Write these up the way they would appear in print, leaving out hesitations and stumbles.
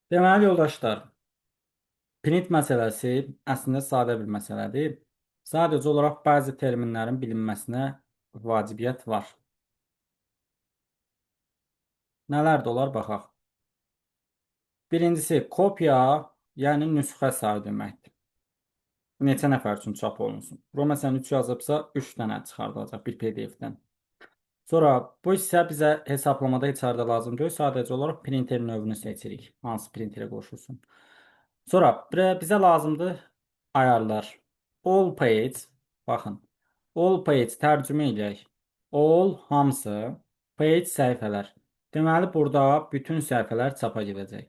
Deməli, yoldaşlar, print məsələsi əslində sadə bir məsələdir. Sadəcə olaraq bəzi terminlərin bilinməsinə vacibiyyət var. Nələrdir onlar baxaq. Birincisi, kopya, yəni nüsxə sayı deməkdir. Neçə nəfər üçün çap olunsun. Bura məsələn 3 yazıbsa, 3 dənə çıxardılacaq bir PDF-dən. Sonra bu isə bizə hesablamada heç harda lazım deyil. Sadəcə olaraq printer növünü seçirik. Hansı printerə qoşulsun. Sonra bizə lazımdır ayarlar. All page, baxın. All page tərcümə edək. All hamısı, page səhifələr. Deməli, burada bütün səhifələr çapa gedəcək.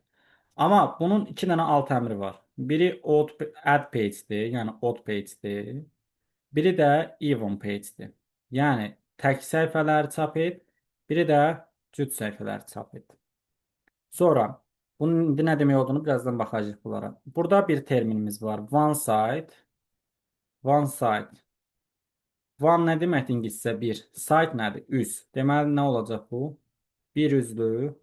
Amma bunun iki dənə alt əmri var. Biri add page'dir, yəni odd page'dir. Biri də even page'dir. Yəni tək səhifələri çap et, biri də cüt səhifələri çap et. Sonra bunun indi nə demək olduğunu birazdan baxacağıq bunlara. Burada bir terminimiz var. One side. One side. One nə deməkdir ingiliscə? Bir. Side nədir? Üz. Deməli nə olacaq bu? Bir üzlü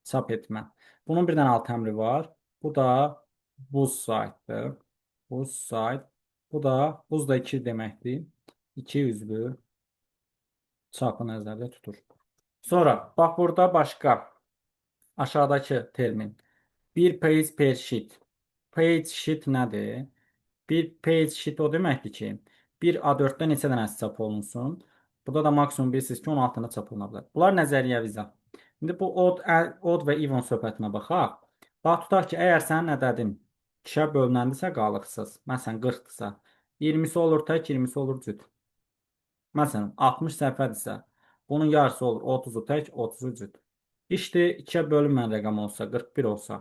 çap etmə. Bunun bir dənə alt əmri var. Bu da buz side'dır. Buz side. Bu da buz da 2 deməkdir. İki üzlü çapı nəzərdə tutur. Sonra bax burada başqa aşağıdakı termin. Bir page per sheet. Page sheet nədir? Bir page sheet o deməkdir ki, bir A4-də neçə dənəsi çap olunsun. Burada da maksimum bilirsiniz ki, 16 dənə çap oluna bilər. Bunlar nəzəriyyəvi izah. İndi bu odd və even söhbətinə baxaq. Bax tutaq ki, əgər sənin ədədin 2-ə bölünəndirsə qalıqsız, məsələn 40-dırsa, 20-si olur tək, 20-si olur cüt. Məsələn 60 səhifədirsə, bunun yarısı olur 30-u tək, 30-u cüt. İşte 2-ə bölünməyən rəqəm olsa, 41 olsa,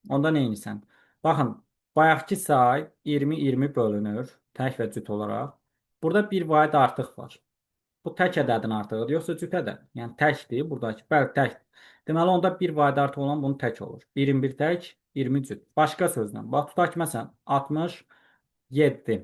onda nə edirsən? Baxın, bayaqki say 20-20 bölünür, tək və cüt olaraq. Burada bir vahid artıq var. Bu tək ədədin artığıdır, yoxsa cüt ədəd? Yəni təkdir, buradakı, bəli təkdir. Deməli, onda bir vahid artıq olan bunu tək olur. 21 tək, 20 cüt. Başqa sözlə, bax, tutaq ki, məsələn, 67.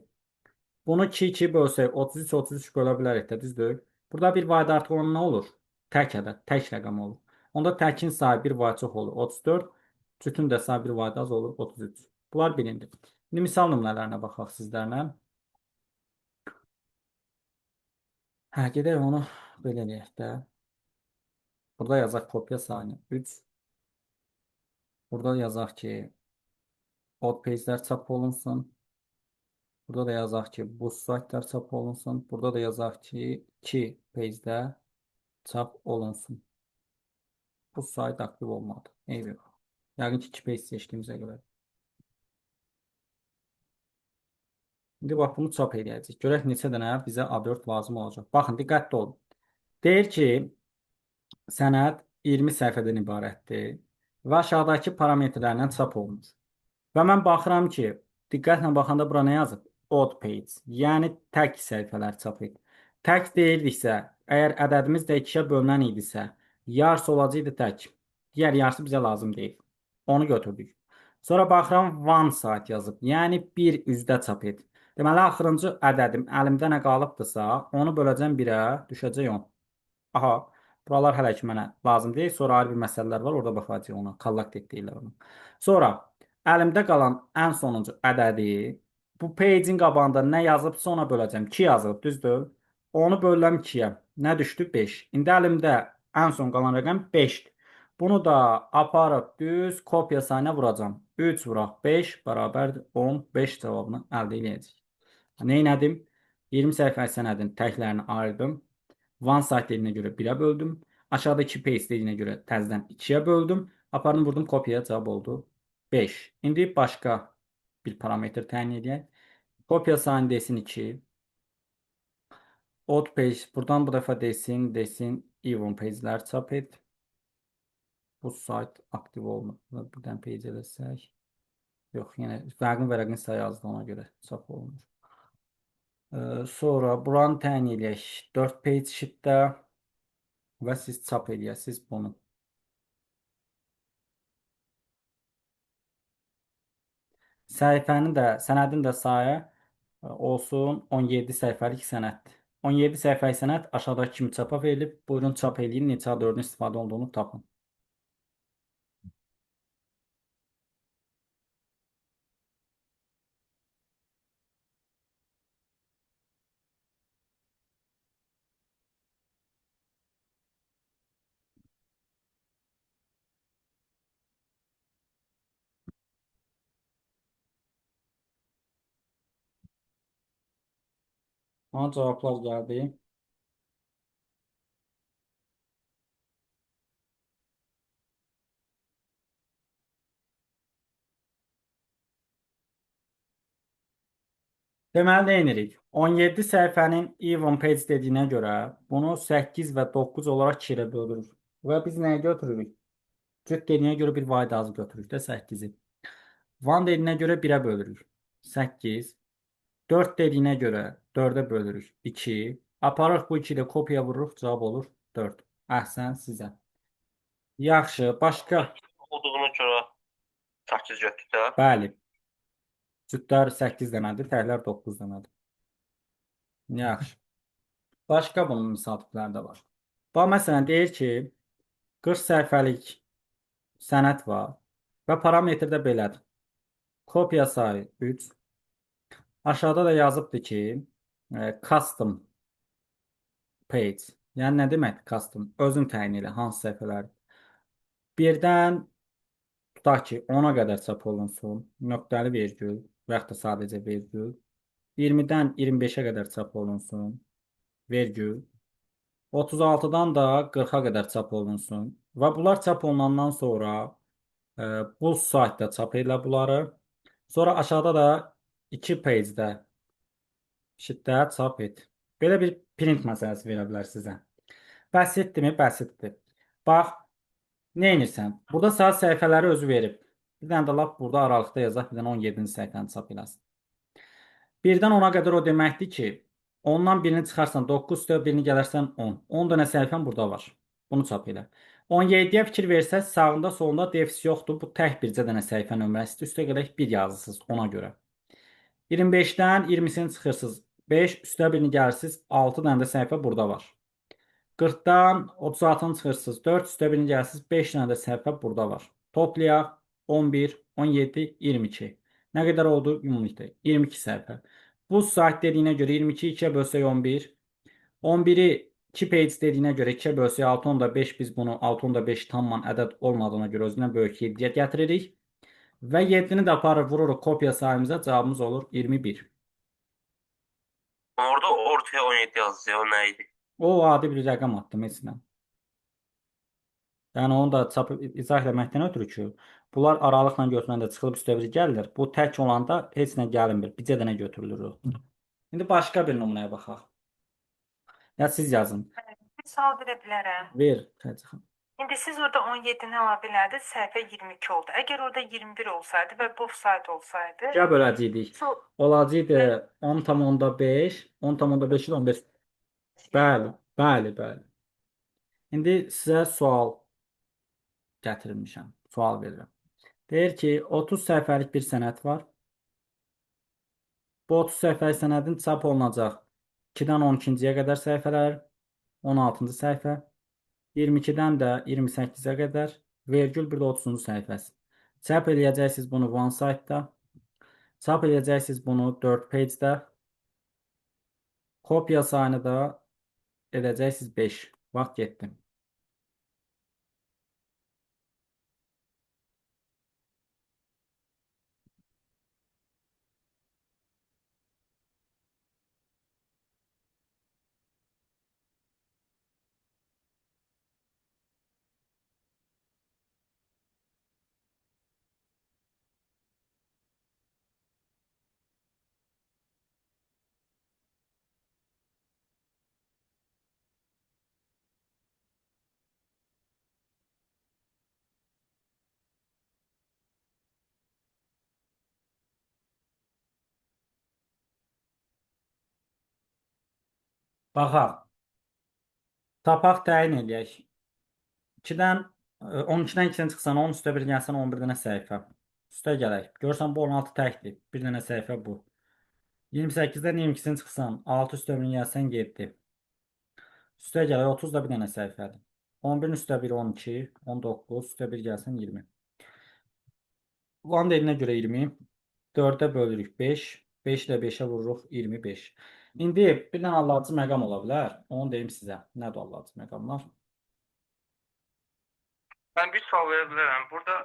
Bunu 2-2 bölsək, 33-33 bölə bilərik də, düzdür? Burada bir vahid artıq olan nə olur? Tək ədəd, tək rəqəm olur. Onda təkin sayı bir vahid çox olur, 34. Cütün də sayı bir vahid az olur, 33. Bunlar bilindir. İndi misal nümunələrinə baxaq sizlərlə. Hə, gedək onu belə eləyək də. Burada yazaq kopya sayını 3. Burada yazaq ki, odd page'lər çap olunsun. Burada da yazaq ki, bu saytlar çap olunsun. Burada da yazaq ki, 2 page'də çap olunsun. Bu sayt aktiv olmadı. Eybi yox. Yəqin ki, 2 page seçdiyimizə görə. İndi bax, bunu çap edəcəyik. Görək neçə dənə bizə A4 lazım olacaq. Baxın, diqqətli olun. Deyir ki, sənəd 20 səhifədən ibarətdir və aşağıdakı parametrlərlə çap olunur. Və mən baxıram ki, diqqətlə baxanda bura nə yazıb? Odd page, yəni tək səhifələr çap et. Tək deyildiksə, əgər ədədimiz də 2-ə bölünən idisə, yarısı olacaqdı tək. Digər yarısı bizə lazım deyil. Onu götürdük. Sonra baxıram one side yazıb, yəni bir üzdə çap et. Deməli, axırıncı ədədim əlimdə nə qalıbdırsa, onu böləcəm 1-ə, düşəcək 10. Aha, buralar hələ ki mənə lazım deyil. Sonra ayrı bir məsələlər var, orada baxacağıq ona. Kollekt deyirlər onu. Sonra əlimdə qalan ən sonuncu ədədi bu page'in qabağında nə yazıbsa ona böləcəm. 2 yazıb, düzdür? Onu bölürəm 2-yə. Nə düşdü? 5. İndi əlimdə ən son qalan rəqəm 5-dir. Bunu da aparıb düz kopya sayına vuracam. 3 vuraq 5 bərabərdir 15 cavabını əldə edəcəyik. Nə etdim? 20 səhifə sənədin təklərini ayırdım. One side dediyinə görə 1-ə böldüm. Aşağıdakı paste dediyinə görə təzədən 2-yə böldüm. Apardım vurdum kopyaya cavab oldu 5. İndi başqa bir parametr təyin edək. Kopya sayını desin 2. Odd page buradan bu dəfə desin even page'lər çap et. Bu site aktiv olunur. Buradan page eləsək. Yox, yenə vərəqin sayı yazdı ona görə çap olunur. Sonra buranı təyin edək. 4 page sheetdə və siz çap edəsiniz bunu. Sənədin də sayı olsun 17 səhifəlik sənəddir. 17 səhifəlik sənəd aşağıdakı kimi çapa verilib. Buyurun çap eləyin, neçə A4-ün istifadə olduğunu tapın. Bana cevaplar geldi. Deməli, nə edirik? 17 səhifənin even page dediyinə görə bunu 8 və 9 olaraq 2 ilə bölürük. Və biz nəyə götürürük? Cüt dediyinə görə bir vahid azı götürürük də 8-i. Van dediyinə görə 1-ə bölürük. 8. 4 dediyinə görə 4-ə bölürük. 2. Aparırıq bu 2 ilə kopya vururuq. Cavab olur 4. Əhsən sizə. Yaxşı. Başqa? Olduğuna görə 8 götür də. Bəli. Cütlər 8 dənədir. Təklər 9 dənədir. Yaxşı. Başqa bunun misal tipləri də var. Bax, məsələn, deyir ki, 40 səhifəlik sənəd var və parametr də belədir. Kopya sayı 3. Aşağıda da yazıbdır ki, custom page. Yəni nə demək custom? Özün təyin elə hansı səhifələr. Birdən tutaq ki, 10-a qədər çap olunsun. Nöqtəli vergül və yaxud da sadəcə vergül. 20-dən 25-ə qədər çap olunsun. Vergül. 36-dan da 40-a qədər çap olunsun. Və bunlar çap olunandan sonra bu saytda çap edilə bunları. Sonra aşağıda da 2 page-də şiddət çap et. Belə bir print məsələsi verə bilər sizə. Bəsitdirmi? Bəsitdir. Bax, nə edirsən? Burada saat səhifələri özü verib. Bir dənə də lap burada aralıqda yazaq, bir dənə 17-ci səhifəni çap eləsin. Birdən 10-a qədər o deməkdir ki, ondan birini çıxarsan 9 üstə birini gələrsən 10. 10 dənə səhifən burada var. Bunu çap elə. 17-yə fikir versəz, sağında solunda defis yoxdur. Bu tək bircə dənə səhifə nömrəsidir. Üstə gələk 1 yazısınız ona görə. 25-dən 20-sini çıxırsınız. 5 üstə birini gəlirsiniz. 6 dənə də səhifə burada var. 40-dan 36-nı çıxırsınız. 4 üstə birini gəlirsiniz. 5 dənə də səhifə burada var. Toplayaq 11, 17, 22. Nə qədər oldu? Ümumilikdə 22 səhifə. Bu sayt dediyinə görə 22 2-yə bölsək 11. 11-i 2 page dediyinə görə 2-yə bölsək 6, 10-5 biz bunu 6, 10-5 tamam ədəd olmadığına görə özündən böyük 7-yə gətiririk. Və 7-ni də aparır vururuq kopya sayımıza. Cavabımız olur 21. Orada ortaya 17 yazıyor. O nə idi? O adi bir rəqəm atdım heç nə. Yəni onu da çapıb izah eləməkdən ötürü ki, bunlar aralıqla götürəndə çıxılıb üstə bir gəlir. Bu tək olanda heç nə gəlinmir. Bircə dənə götürülür o. İndi başqa bir nümunəyə baxaq. Ya siz yazın. Bir sual verə bilərəm. Ver. Xəcə. İndi siz orada 17-ni ala bilərdiniz, səhifə 22 oldu. Əgər orada 21 olsaydı və bu sayt olsaydı, Ya böləcəkdik. Olacaqdı 10,5, 10,5 15. Bəli, bəli, bəli. İndi sizə sual gətirmişəm. Sual verirəm. Deyir ki, 30 səhifəlik bir sənəd var. Bu 30 səhifəlik sənədin çap olunacaq 2-dən 12-ciyə qədər səhifələr, 16-cı səhifə, 22-dən də 28-ə qədər, vergül bir də 30-cu səhifəsi. Çap eləyəcəksiniz bunu OneSite-da, çap eləyəcəksiniz bunu 4 page-də, kopya sayını da edəcəksiniz 5. Vaxt getdim. Baxaq. Tapaq təyin eləyək. 2-dən 12-dən 2-dən çıxsan 10 üstə 1 gəlsən 11 dənə səhifə. Üstə gələk. Görsən bu 16 təkdir. Bir dənə səhifə bu. 28-dən 22-sini çıxsan 6 üstə 1 gəlsən 7. Üstə gələk 30 da bir dənə səhifədir. 11-in üstə 1 12, 19 üstə 1 gəlsən 20. Van deyilinə görə 20. 4-ə bölürük 5. 5 ilə 5-ə vururuq 25. İndi bir dənə alıcı məqam ola bilər. Onu deyim sizə. Nədir alıcı məqamlar? Mən bir sual verə bilərəm. Burada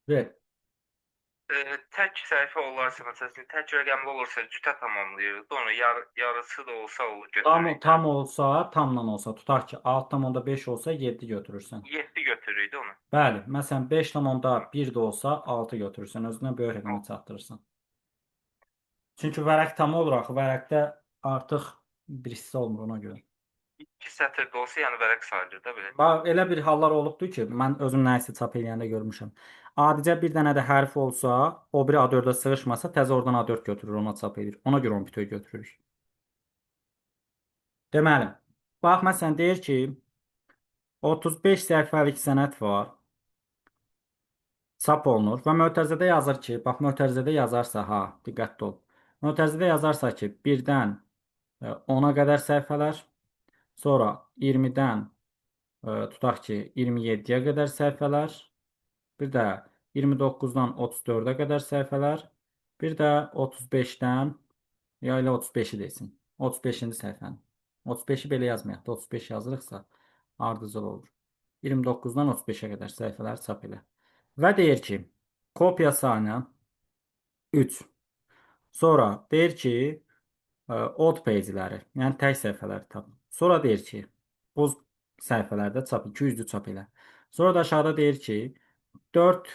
Ver. Tək səhifə olarsa, məsələn, tək rəqəmli olursa cütə tamamlayırıq. Onu yarısı da olsa olur götürürük də. Tam olsa, tamla olsa tutar ki 6,5 olsa 7 götürürsən. 7 götürürük də onu. Bəli, məsələn 5,1 də olsa 6 götürürsən, özünə böyük rəqəmə çatdırırsan. Çünki vərəq tam olur axı, vərəqdə artıq bir hissə olmur ona görə. 2 sətirdə olsa, yəni vərəq sayılır da belə. Bax, elə bir hallar olubdur ki, mən özüm nəyisə çap eləyəndə görmüşəm. Adicə bir dənə də hərf olsa, o biri A4-ə sığışmasa, təzə oradan A4 götürür, ona çap edir. Ona görə onu bütöv götürürük. Deməli, bax məsələn deyir ki, 35 səhifəlik sənəd var. Çap olunur və mötərizədə yazır ki, bax mötərizədə yazarsa, ha, diqqətli ol. Mötərizədə yazarsa ki, 1-dən 10-a qədər səhifələr, sonra 20-dən tutaq ki, 27-yə qədər səhifələr, bir də 29-dan 34-ə qədər səhifələr, bir də 35-dən ya elə 35-i desin. 35-ci səhifəni. 35-i belə yazmayaq da, 35 yazırıqsa ardıcıl olur. 29-dan 35-ə qədər səhifələri çap elə. Və deyir ki, kopya sayını 3. Sonra deyir ki, odd page'ləri, yəni tək səhifələri tap. Sonra deyir ki, bu səhifələrdə çap 200-lü çap elə. Sonra da aşağıda deyir ki, 4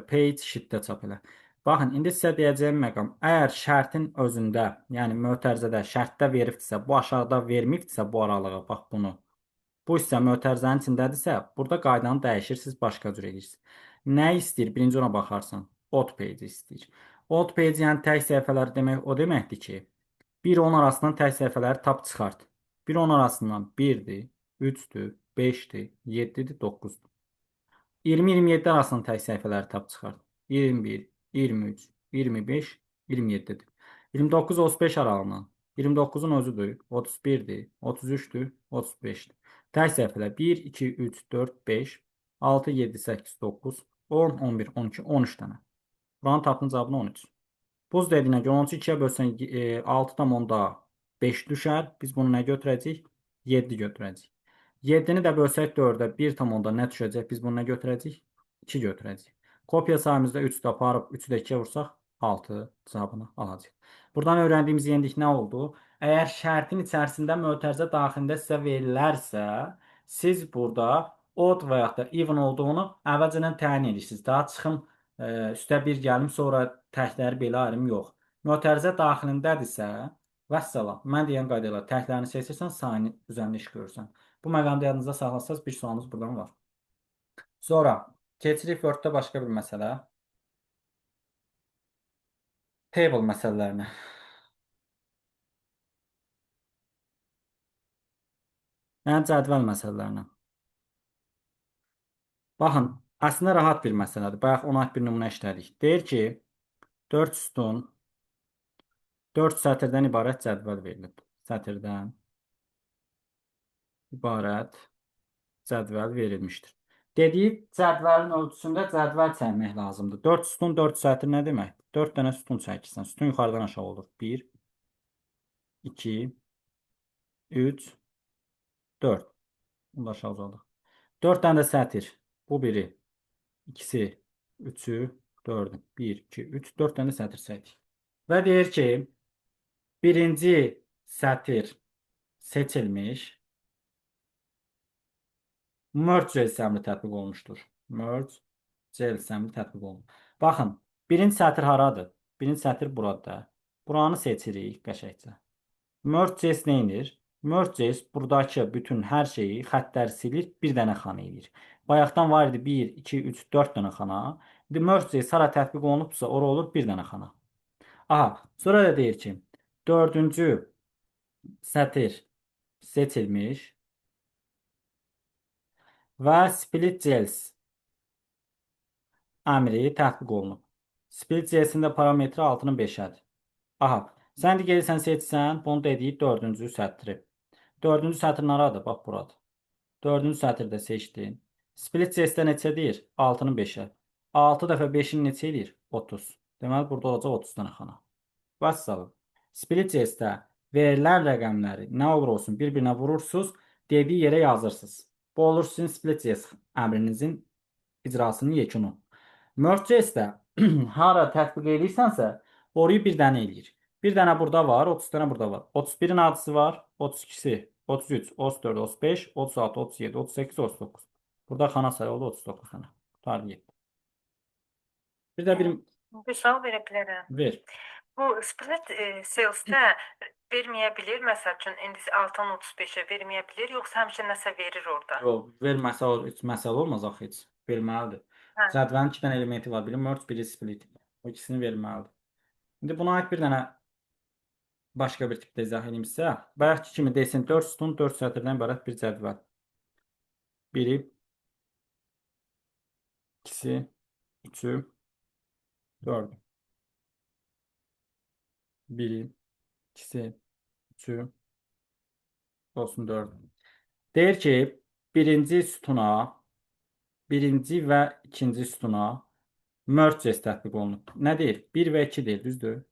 page sheet-də çap elə. Baxın, indi sizə deyəcəyim məqam, əgər şərtin özündə, yəni mötərizədə şərtdə veribdirsə, bu aşağıda verməyibdirsə bu aralığı, bax bunu. Bu hissə mötərizənin içindədirsə, burada qaydanı dəyişir, siz başqa cür edirsiniz. Nə istəyir? Birinci ona baxarsan. Odd page istəyir. Odd page yəni tək səhifələr demək o deməkdir ki, 1-10 arasından tək səhifələri tap çıxart. 1-10 arasından 1-dir, 3-dür, 5-dir, 7-dir, 9-dur. 20-27 arasında tək səhifələri tap çıxart. 21, 23, 25, 27-dir. 29-35 aralığından 29-un özüdür, 31-dir, 33-dür, 35-dir. Tək səhifələr 1, 2, 3, 4, 5, 6, 7, 8, 9, 10, 11, 12, 13 dənə. Buranın tapının cavabını 13. Buz dediyinə görə 13-ü 2-yə bölsən 6,5 düşər. Biz bunu nə götürəcəyik? 7 götürəcəyik. 7-ni də bölsək 4-ə 1,5 nə düşəcək? Biz bunu nə götürəcəyik? 2 götürəcəyik. Kopya sayımızda 3-də aparıb 3-ü də 2-yə vursaq 6 cavabını alacaq. Buradan öyrəndiyimiz yenilik nə oldu? Əgər şərtin içərisində mötərizə daxilində sizə verilərsə, siz burada odd və yaxud da even olduğunu əvvəlcədən təyin edirsiniz. Daha çıxım üstə 1 gəlim, sonra təkləri belə ayrım yox. Mötərizə daxilindədirsə, vəssalam, mən deyən qaydayla təklərini seçirsən, sayını üzərində iş görürsən. Bu məqamda yadınızda saxlasanız bir sualınız buradan var. Sonra keçirik Word-də başqa bir məsələ. Table məsələlərinə. Yəni cədvəl məsələlərinə. Baxın, əslində rahat bir məsələdir. Bayaq ona aid bir nümunə işlədik. Deyir ki, 4 sütun 4 sətirdən ibarət cədvəl verilib. Sətirdən ibarət cədvəl verilmişdir. Dediyi cədvəlin ölçüsündə cədvəl çəkmək lazımdır. 4 sütun 4 sətir nə demək? 4 dənə sütun çəkirsən. Sütun yuxarıdan aşağı olur. 1, 2, 3, 4. Bunu da aşağı uzadıq. 4 dənə də sətir. Bu biri, ikisi, üçü, dördü. 1, 2, 3, 4 dənə sətir çəkdik. Və deyir ki, birinci sətir seçilmiş. Merge cell əmri tətbiq olunmuşdur. Merge cell əmri tətbiq olunur. Baxın, birinci sətir haradır? Birinci sətir burada. Buranı seçirik qəşəngcə. Merge cell nə edir? Merge cell buradakı bütün hər şeyi, xəttləri silir, bir dənə xana edir. Bayaqdan var idi 1, 2, 3, 4 dənə xana. İndi merge cell hara tətbiq olunubsa, ora olur bir dənə xana. Aha, sonra da deyir ki, dördüncü sətir seçilmiş və split cells əmri tətbiq olunub. Split cellsində parametri 6-nın 5-ədir. Aha, sən də gelirsən seçsən, bunu dediyi 4-cü sətri. 4-cü sətr naradır? Bax, buradır. 4-cü sətirdə seçdin. Split cellsdə neçə deyir? 6-nın 5-ə. 6 dəfə 5-in neçə edir? 30. Deməli, burada olacaq 30 dənə xana. Vəssalam. Split cellsdə verilən rəqəmləri nə olur olsun bir-birinə vurursunuz, dediyi yerə yazırsınız. Bu olur sizin split cells əmrinizin icrasının yekunu. Merge cellsdə hara tətbiq edirsənsə, orayı bir dənə eləyir. Bir dənə burada var, 30 dənə burada var. 31-in adısı var, 32-si, 33, 34, 35, 36, 37, 38, 39. Burada xana sayı oldu 39 dənə. Qurtardı, getdi. Bir də bir Bir sual verə bilərəm. ver. Bu split sales-də verməyə bilir, məsəl üçün indi 6-dan 35-ə verməyə bilir, yoxsa həmişə nəsə verir orada? Yox, verməsə heç məsələ olmaz axı heç. Verməlidir. Hə. Cədvəlin 2 dənə elementi var. Biri merge, biri split. O ikisini verməlidir. İndi buna aid bir dənə başqa bir tipdə izah edeyim sizə. Bayaqki kimi desin 4 sütun, 4 sətirdən ibarət bir cədvəl. Biri, ikisi, üçü, dördü. Biri, ikisi, üçü, olsun dördü. Deyir ki, birinci sütuna, birinci və ikinci sütuna merge case tətbiq olunub. Nə deyir? 1 və 2 deyir, düzdür?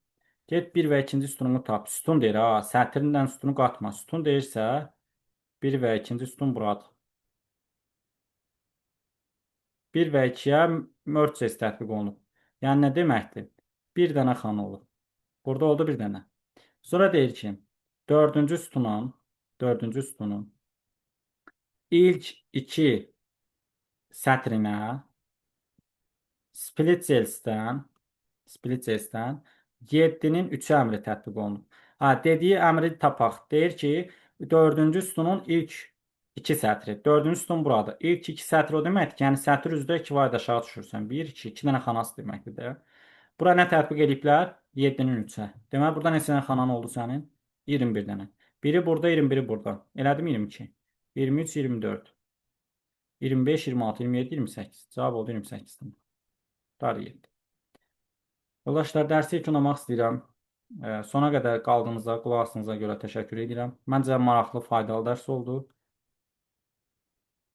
Get 1 və 2-ci sütunumu tap. Sütun deyir, ha, sətirlə sütunu qatma. Sütun deyirsə, 1 və 2-ci sütun buradır. 1 və 2-yə merge case tətbiq olunub. Yəni nə deməkdir? Bir dənə xana olur. Burada oldu bir dənə. Sonra deyir ki, dördüncü sütunun ilk 2 sətrinə split cells'dən 7-nin 3 əmri tətbiq olunub. Dediyi əmri tapaq. Deyir ki, 4-cü sütunun ilk 2 sətri. 4-cü sütun burada. İlk 2 sətri o deməkdir ki, yəni sətr üzrə 2 var aşağı düşürsən. 1, 2, 2 dənə xanası deməkdir də. Bura nə tətbiq ediblər? 7-nin 3-ə. Deməli, burada neçə dənə xanan oldu sənin? 21 dənə. Biri burada, 21-i burada. Elədim 22. 23, 24. 25, 26, 27, 28. Cavab oldu 28. Qurtardı, getdi. Yoldaşlar, dərsi yekunlamaq istəyirəm. Sona qədər qaldığınıza, qulaq asdığınıza görə təşəkkür edirəm. Məncə maraqlı, faydalı dərs oldu.